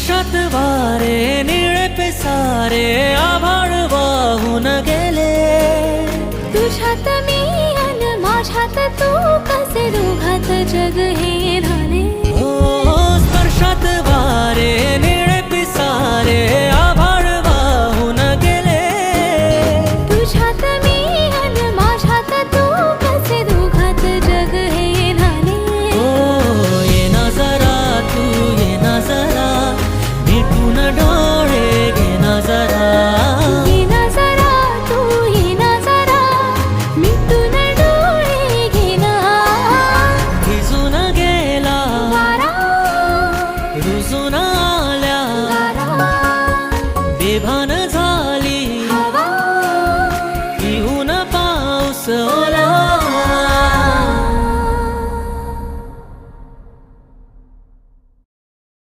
स्पर्शात वारे निळे पिसारे आभाळ वाहून गेले. तुझ्यात मी अन माझ्यात तू कसे दोघात जग हे झाले. हो स्पर्शात वारे निळे पिसारे आभाळ वाहून गेले. तुझ्यात मी अन माझ्यात तू कसे दोघात जग हे झाले. हो ये ना जरा तू ये ना जरा मिटून डोळे घे ना जरा. ये ना जरा तू ये ना जरा मिटून डोळे घे ना. भिजून गेला वारा रुजून